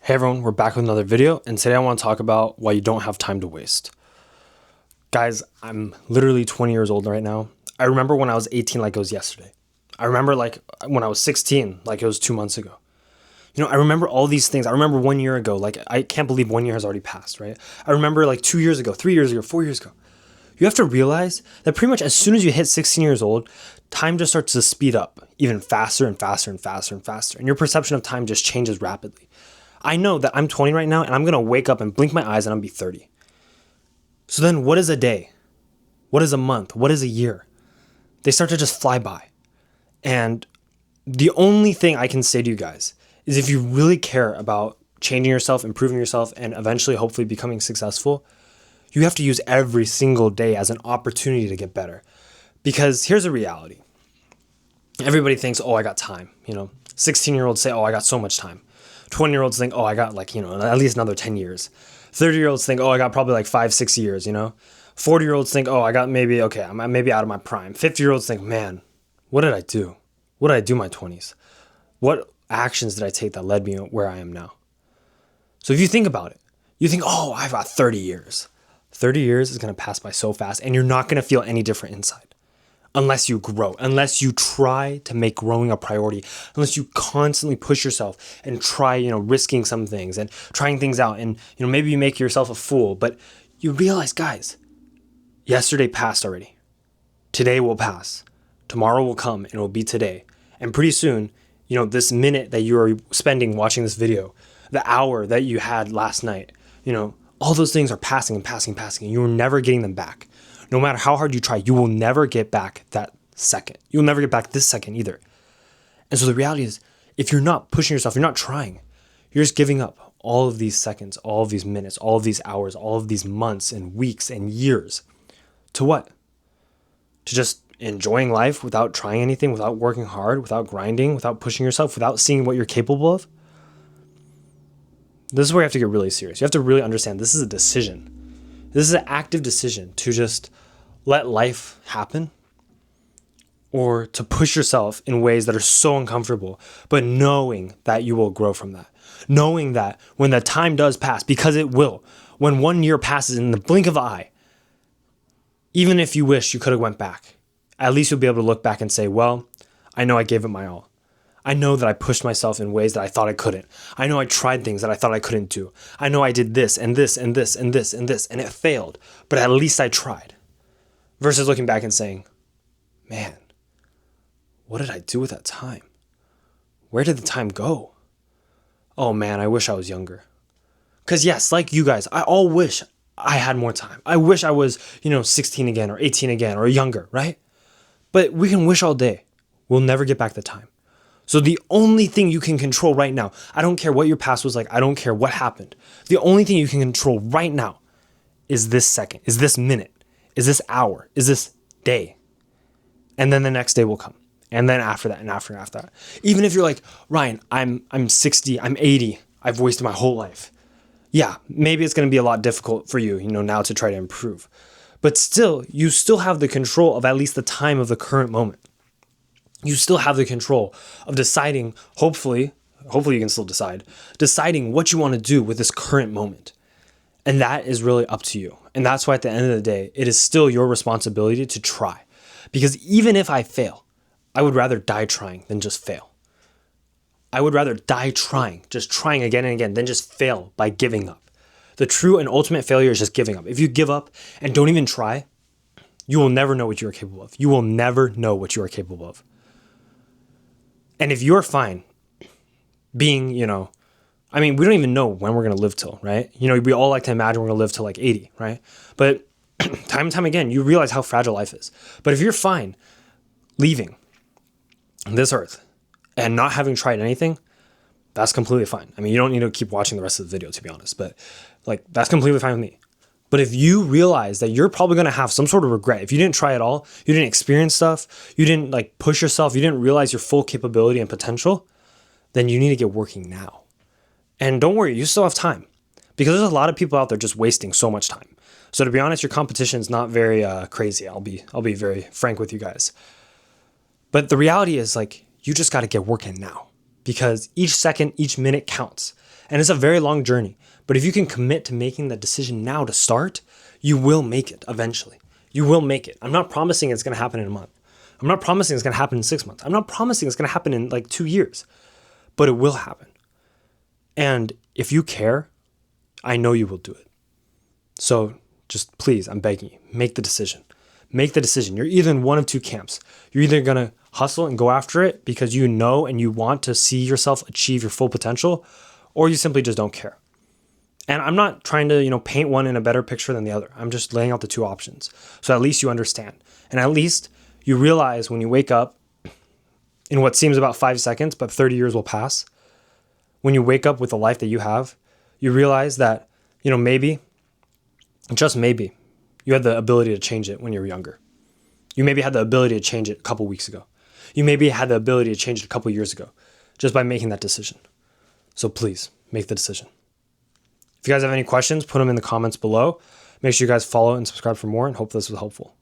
Hey everyone, we're back with another video, and today I want to talk about why you don't have time to waste. Guys, I'm literally 20 years old right now. I remember when I was 18 like it was yesterday. I remember like when I was 16 like it was 2 months ago. I remember all these things. I remember 1 year ago, like I can't believe 1 year has already passed, right? I remember like 2 years ago, 3 years ago, 4 years ago. You have to realize that pretty much as soon as you hit 16 years old, time just starts to speed up even faster and faster and faster and faster. And your perception of time just changes rapidly. I know that I'm 20 right now and I'm going to wake up and blink my eyes and I'm going to be 30. So then what is a day? What is a month? What is a year? They start to just fly by. And the only thing I can say to you guys is if you really care about changing yourself, improving yourself, and eventually hopefully becoming successful, you have to use every single day as an opportunity to get better. Because here's a reality. Everybody thinks, oh, I got time. 16-year-olds say, oh, I got so much time. 20-year-olds think, oh, I got at least another 10 years. 30-year-olds think, oh, I got probably like 5-6 years, 40-year-olds think, oh, I got I'm maybe out of my prime. 50-year-olds think, man, what did I do? What did I do in my 20s? What actions did I take that led me where I am now? So if you think about it, you think, oh, I've got 30 years. 30 years is going to pass by so fast and you're not going to feel any different inside. Unless you grow, unless you try to make growing a priority, unless you constantly push yourself and try, risking some things and trying things out. And, maybe you make yourself a fool, but you realize, guys, yesterday passed already. Today will pass. Tomorrow will come and it will be today. And pretty soon, this minute that you are spending watching this video, the hour that you had last night, all those things are passing and passing and passing, and you're never getting them back. No matter how hard you try, you will never get back that second. You'll never get back this second either. And so the reality is, if you're not pushing yourself, you're not trying, you're just giving up all of these seconds, all of these minutes, all of these hours, all of these months and weeks and years. To what? To just enjoying life without trying anything, without working hard, without grinding, without pushing yourself, without seeing what you're capable of? This is where you have to get really serious. You have to really understand this is a decision. This is an active decision to just let life happen or to push yourself in ways that are so uncomfortable, but knowing that you will grow from that. Knowing that when the time does pass, because it will, when 1 year passes in the blink of an eye, even if you wish you could have went back, at least you'll be able to look back and say, well, I know I gave it my all. I know that I pushed myself in ways that I thought I couldn't. I know I tried things that I thought I couldn't do. I know I did this and this and this and this and this, and it failed, but at least I tried. Versus looking back and saying, man, what did I do with that time? Where did the time go? Oh man, I wish I was younger. Because yes, like you guys, I all wish I had more time. I wish I was, 16 again or 18 again or younger, right? But we can wish all day. We'll never get back the time. So the only thing you can control right now, I don't care what your past was like, I don't care what happened. The only thing you can control right now is this second, is this minute, is this hour, is this day. And then the next day will come. And then after that and after that. Even if you're like, Ryan, I'm 60, I'm 80, I've wasted my whole life. Yeah, maybe it's going to be a lot difficult for you, now to try to improve. But still, you still have the control of at least the time of the current moment. You still have the control of deciding, hopefully you can still deciding what you want to do with this current moment. And that is really up to you. And that's why at the end of the day, it is still your responsibility to try. Because even if I fail, I would rather die trying than just fail. I would rather die trying, just trying again and again, than just fail by giving up. The true and ultimate failure is just giving up. If you give up and don't even try, you will never know what you are capable of. You will never know what you are capable of. And if you're fine being, we don't even know when we're going to live till, right? We all like to imagine we're going to live till like 80, right? But time and time again, you realize how fragile life is. But if you're fine leaving this earth and not having tried anything, that's completely fine. You don't need to keep watching the rest of the video, to be honest, but that's completely fine with me. But if you realize that you're probably going to have some sort of regret, if you didn't try at all, you didn't experience stuff, you didn't push yourself, you didn't realize your full capability and potential, then you need to get working now. And don't worry, you still have time, because there's a lot of people out there just wasting so much time. So to be honest, your competition is not very crazy. I'll be very frank with you guys. But the reality is you just got to get working now, because each second, each minute counts. And it's a very long journey. But if you can commit to making that decision now to start, you will make it eventually. You will make it. I'm not promising it's going to happen in a month. I'm not promising it's going to happen in 6 months. I'm not promising it's going to happen in like 2 years, but it will happen. And if you care, I know you will do it. So just please, I'm begging you, make the decision. Make the decision. You're either in one of two camps. You're either going to hustle and go after it because you know and you want to see yourself achieve your full potential, or you simply just don't care. And I'm not trying to, paint one in a better picture than the other. I'm just laying out the two options. So at least you understand. And at least you realize when you wake up in what seems about 5 seconds, but 30 years will pass. When you wake up with the life that you have, you realize that, maybe, just maybe, you had the ability to change it when you were younger. You maybe had the ability to change it a couple weeks ago. You maybe had the ability to change it a couple years ago just by making that decision. So please make the decision. If you guys have any questions, put them in the comments below. Make sure you guys follow and subscribe for more, and hope this was helpful.